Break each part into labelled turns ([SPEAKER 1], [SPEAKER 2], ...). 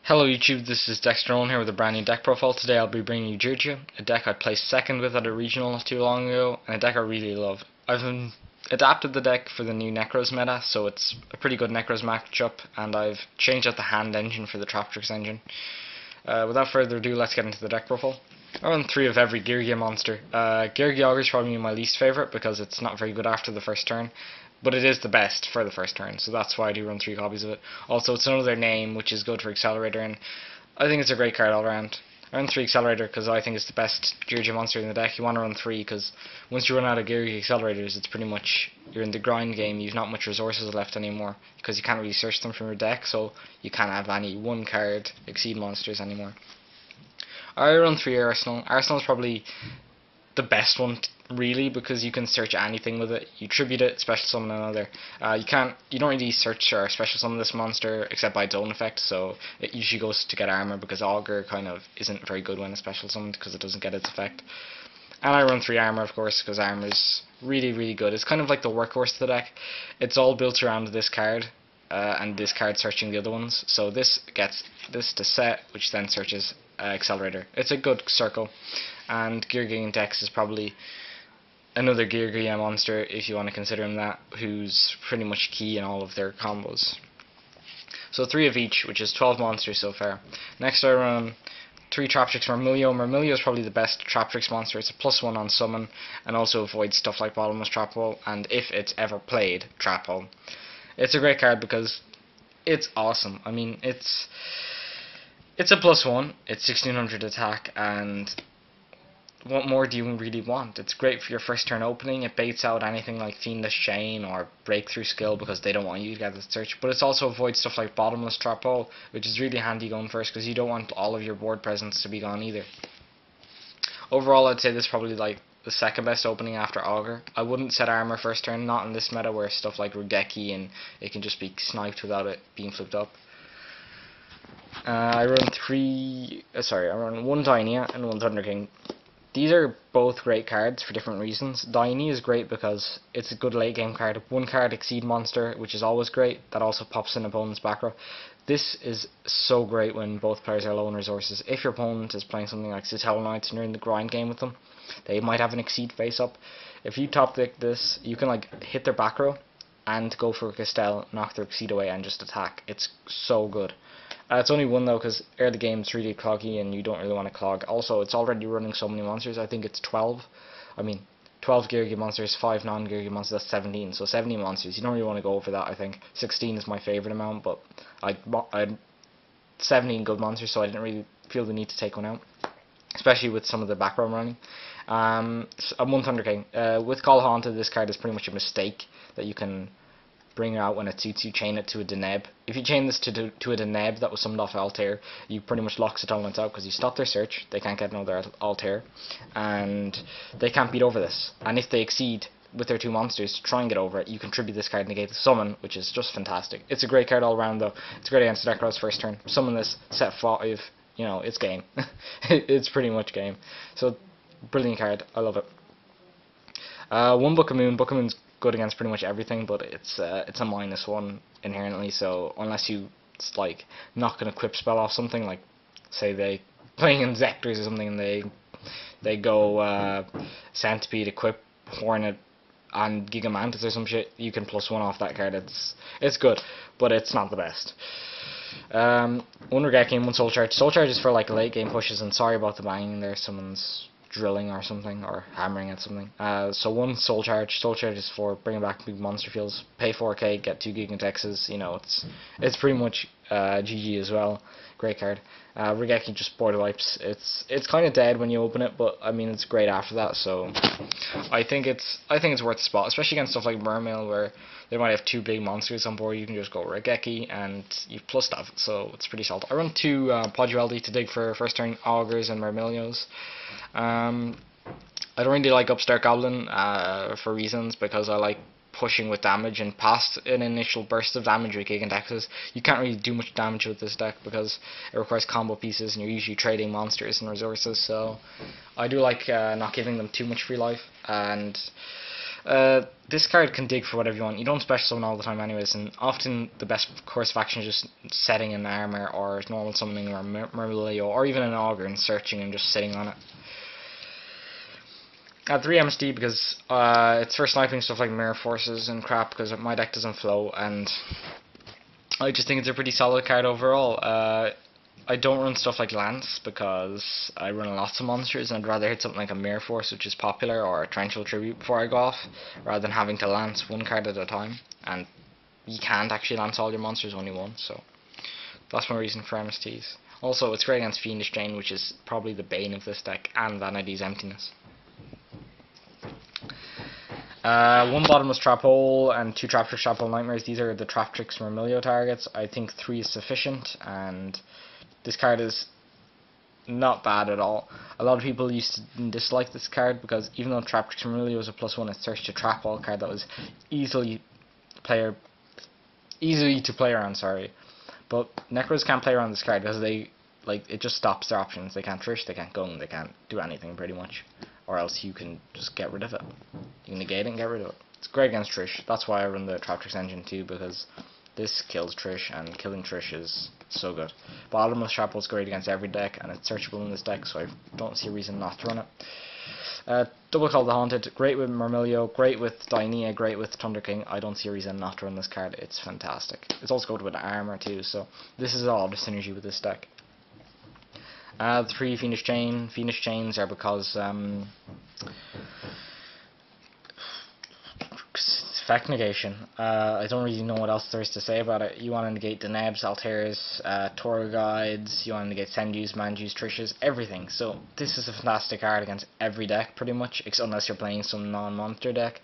[SPEAKER 1] Hello YouTube, this is Dexter Owen here with a brand new deck profile. Today I'll be bringing you Geargia, a deck I placed second with at a regional not too long ago, and a deck I really love. I've adapted the deck for the new Necros meta, so it's a pretty good Necros matchup, and I've changed out the hand engine for the Trap Tricks engine. Without further ado, let's get into the deck profile. I run 3 of every Geargia monster. Geargia is probably my least favourite because it's not very good after the first turn, but it is the best for the first turn, so that's why I do run 3 copies of it. Also, it's another name, which is good for Accelerator, and I think it's a great card all around. I run 3 Accelerator because I think it's the best Geargia monster in the deck. You want to run 3 because once you run out of Geargia Accelerators, it's pretty much, you're in the grind game, you've not much resources left anymore, because you can't really search them from your deck, so you can't have any 1 card Exceed monsters anymore. I run 3 Arsenal. Arsenal is probably the best one, really, because you can search anything with it. You tribute it, special summon another. You don't really search or special summon this monster except by its own effect, so it usually goes to get armor because Augur kind of isn't very good when it's special summoned because it doesn't get its effect. And I run 3 armor, of course, because armor is really good. It's kind of like the workhorse of the deck. It's all built around this card, and this card searching the other ones. So this gets this to set, which then searches Accelerator. It's a good circle, and Geargia Dex is probably another Geargia monster, if you want to consider him that, who's pretty much key in all of their combos. So 3 of each, which is 12 monsters so far. Next I run 3 Trap Tricks Murmillo. Murmillo is probably the best Trap Tricks monster. It's a +1 on summon, and also avoids stuff like Bottomless Trap Hole, and if it's ever played, Trap Hole. It's a great card because it's awesome. I mean, it's a +1, it's 1600 attack, and what more do you really want? It's great for your first turn opening. It baits out anything like Fiendish Chain or Breakthrough Skill because they don't want you to get the search, but it's also avoids stuff like Bottomless Trap Hole, which is really handy going first because you don't want all of your board presence to be gone either. Overall, I'd say this is probably like the second best opening after Augur. I wouldn't set armor first turn, not in this meta where stuff like Rugeki and it can just be sniped without it being flipped up. I run 1 Dainia and 1 Thunder King. These are both great cards for different reasons. Dainia is great because it's a good late game card. 1 card Exceed monster, which is always great. That also pops in opponent's back row. This is so great when both players are low on resources. If your opponent is playing something like Citadel Knights and you're in the grind game with them, they might have an Exceed face up. If you top deck this, you can like hit their back row and go for a Castell, knock their Exceed away and just attack. It's so good. It's only 1 though because early game is really cloggy and you don't really want to clog. Also, it's already running so many monsters. I think it's 12. I mean, 12 Geargia monsters, 5 non-Geargia monsters, that's 17. So 17 monsters. You don't really want to go over that, I think. 16 is my favourite amount, but I had 17 good monsters, so I didn't really feel the need to take one out, especially with some of the back row running. I'm 1 Thunder King. With Call Haunted, this card is pretty much a mistake that you can bring it out when it suits you, chain it to a Deneb. If you chain this to a Deneb that was summoned off Altair, you pretty much lock settlements out because you stop their search, they can't get another Altair, and they can't beat over this. And if they exceed with their 2 monsters to try and get over it, you contribute this card and negate the summon, which is just fantastic. It's a great card all around though. It's great against Necros first turn. Summon this, set 5, you know, it's game. It's pretty much game. So, brilliant card, I love it. 1 Book of Moon. Book of Moon's good against pretty much everything, but it's a -1 inherently, so unless you like knock an equip spell off something, like say they playing Inzectors or something and they go Centipede, equip Hornet and Gigamantis or some shit, you can +1 off that card. It's good, but it's not the best. 1 Rugeki and 1 Soul Charge. Soul Charge is for like late game pushes, and sorry about the banging there, someone's drilling or something, or hammering at something. So 1 Soul Charge. Soul Charge is for bringing back big monster fields. Pay 4k, get 2 Gigantexes. You know, it's pretty much GG as well. Great card. Rugeki just board wipes. It's kind of dead when you open it, but I mean it's great after that. So I think it's worth a spot, especially against stuff like Mermail where they might have 2 big monsters on board. You can just go Rugeki and you plus that, so it's pretty solid. I run 2 Podualdi to dig for first turn Augurs and Mermilios. I don't really like Upstart Goblin for reasons, because I like pushing with damage, and past an initial burst of damage with Gigantexes, you can't really do much damage with this deck because it requires combo pieces and you're usually trading monsters and resources, so I do like not giving them too much free life. And This card can dig for whatever you want. You don't special summon all the time anyways, and often the best course of action is just setting an armor or normal summoning or Merlio or even an augur and searching and just sitting on it. At 3 MSD because it's for sniping stuff like mirror forces and crap because my deck doesn't flow, and I just think it's a pretty solid card overall. I don't run stuff like Lance because I run lots of monsters and I'd rather hit something like a Mirror Force, which is popular, or a Torrential Tribute before I go off, rather than having to lance one card at a time. And you can't actually lance all your monsters, only one, so that's my reason for MSTs. Also, it's great against Fiendish Drain, which is probably the bane of this deck, and Vanity's Emptiness. 1 Bottomless Trap Hole and 2 Traptrix Trap Hole Nightmares. These are the Traptrix Mermilio targets. I think 3 is sufficient, and this card is not bad at all. A lot of people used to dislike this card because even though Traptrix Mermilio is a +1, it's search to trap all card that was easily to play around. Sorry, but Necros can't play around this card because it just stops their options. They can't Trish, they can't Gung, they can't do anything pretty much, or else you can just get rid of it. You can negate it and get rid of it. It's great against Trish. That's why I run the Traptrix engine too, because this kills Trish, and killing Trish is so good. Bottomless Trap Hole is great against every deck, and it's searchable in this deck, so I don't see a reason not to run it. Double Call the Haunted, great with Mermilio, great with Dainia, great with Thunder King. I don't see a reason not to run this card. It's fantastic. It's also good with armor too, so this is all the synergy with this deck. The 3 Fiendish Chain. Fiendish Chains are because effect negation. I don't really know what else there is to say about it. You want to negate Denebs, Altairs, Toro Guides, you want to negate Senjus, Manjus, Trishas, everything. So this is a fantastic card against every deck pretty much, unless you're playing some non-monster deck.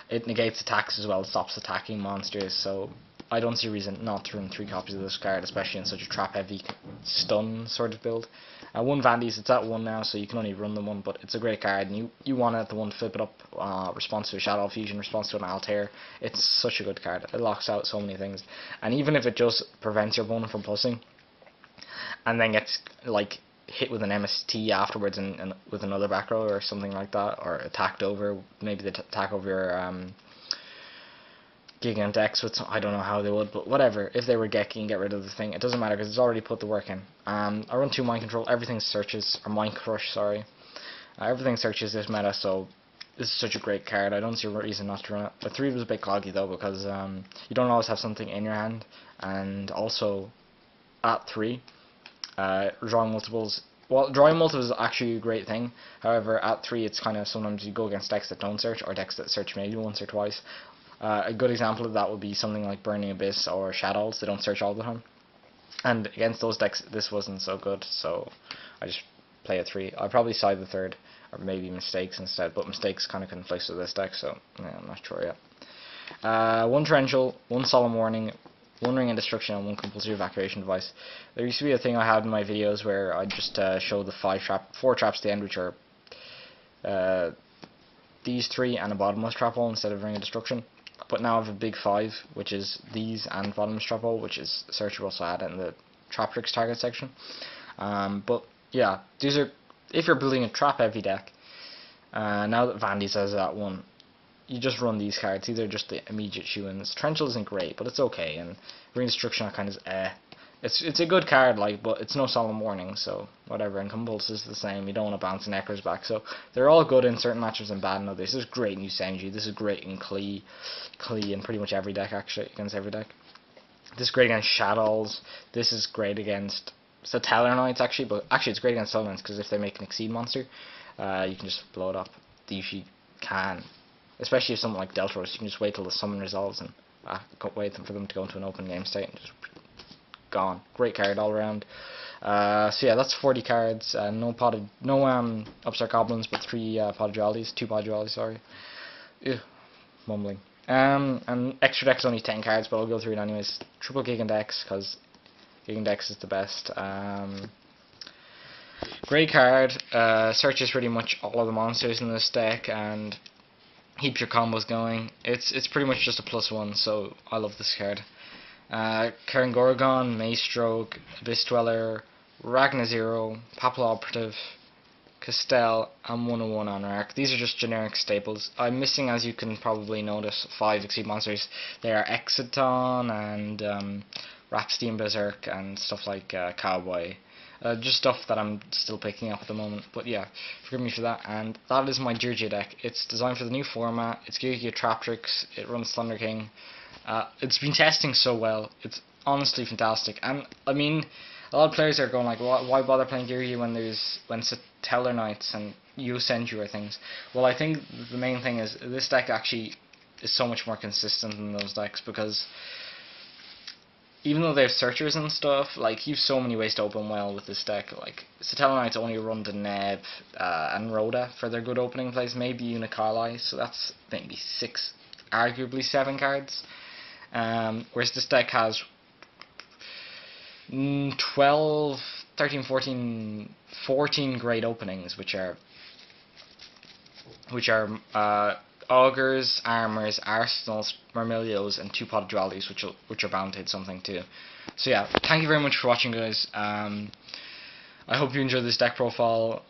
[SPEAKER 1] It negates attacks as well, it stops attacking monsters, so I don't see a reason not to run 3 copies of this card, especially in such a trap heavy stun sort of build. 1 Vandy's, it's at 1 now, so you can only run the 1, but it's a great card, and you want it at the 1, flip it up, response to a Shadow Fusion, response to an Altair. It's such a good card. It locks out so many things, and even if it just prevents your opponent from pulsing, and then gets like hit with an MST afterwards and with another back row or something like that, or attacked over, maybe they attack over your Gigant X, which I don't know how they would, but whatever. If they were Geki and get rid of the thing, it doesn't matter because it's already put the work in. I run 2 Mind Control, everything searches, or Mind Crush, sorry. Everything searches this meta, so this is such a great card. I don't see a reason not to run it. The 3 was a bit cloggy though, because you don't always have something in your hand, and also at 3, drawing multiples. Well, drawing multiples is actually a great thing. However, at 3, it's kind of sometimes you go against decks that don't search, or decks that search maybe once or twice. A good example of that would be something like Burning Abyss or Shadows. They don't search all the time. And against those decks, this wasn't so good, so I just play a 3. I'd probably side the 3rd, or maybe Mistakes instead, but Mistakes kind of conflicts with this deck, so yeah, I'm not sure yet. 1 Torrential, 1 Solemn Warning, 1 Ring of Destruction, and 1 Compulsory Evacuation Device. There used to be a thing I had in my videos where I just show the 4 traps at the end, which are these 3 and a Bottomless Trap Hole instead of Ring of Destruction. But now I have a big 5, which is these and Bottomless Trap Hole, which is searchable, so I had it in the Traptrix target section. But yeah, these are, if you're building a trap heavy deck, now that Vandy says that 1, you just run these cards. These are just the immediate shoe-ins. Torrential isn't great, but it's okay, and Ring Destruction kind of It's a good card, like, but it's no Solemn Warning, so whatever. And Compulse is the same. You don't want to bounce Necros back, so they're all good in certain matchups and bad in others. This is great in Senju. This is great in Klee in pretty much every deck, actually, against every deck. This is great against Shadows. This is great against Satellar Knights, actually, but actually it's great against Stellar Knights because if they make an Exceed monster, you can just blow it up. They usually can, especially if something like Deltros, you can just wait till the summon resolves and wait for them to go into an open game state and just gone. Great card all around. So yeah, that's 40 cards. No Upstart Goblins, but 3 Potted Dualities, 2 Potted Dualities, sorry. Ew, mumbling. And extra deck's only 10 cards, but I'll go through it anyways. Triple Gigant X, because Gigant X is the best. Great card. Searches pretty much all of the monsters in this deck and keeps your combos going. It's pretty much just a +1, so I love this card. Karen Gorgon, Maestroke, Abyss Dweller, Ragna Zero, Papal Operative, Castell, and 101 Anarch. These are just generic staples. I'm missing, as you can probably notice, 5 Exceed Monsters. They are Exciton and Rhapsody and Berserk and stuff like Cowboy. Just stuff that I'm still picking up at the moment. But yeah, forgive me for that. And that is my Geargia deck. It's designed for the new format. It's Geargia Trap Tricks. It runs Thunder King. It's been testing so well. It's honestly fantastic. And I mean, a lot of players are going like, why bother playing Geargia when Satellar Knights and Yo Sentry are things? Well, I think the main thing is this deck actually is so much more consistent than those decks, because even though they have searchers and stuff, like, you've so many ways to open well with this deck. Like, Satellar Knights only run the Neb and Rhoda for their good opening plays, maybe Unicali, so that's maybe 6, arguably 7 cards. Whereas this deck has 12, 13, 14 great openings, which are Augurs, Armors, Arsenals, Myrmilios, and 2 Potted Dualities, which are bound to hit something too. So yeah, thank you very much for watching, guys. I hope you enjoyed this deck profile.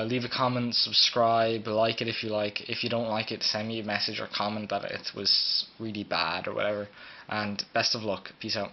[SPEAKER 1] Leave a comment, subscribe, like it if you like. If you don't like it, send me a message or comment that it was really bad or whatever. And best of luck. Peace out.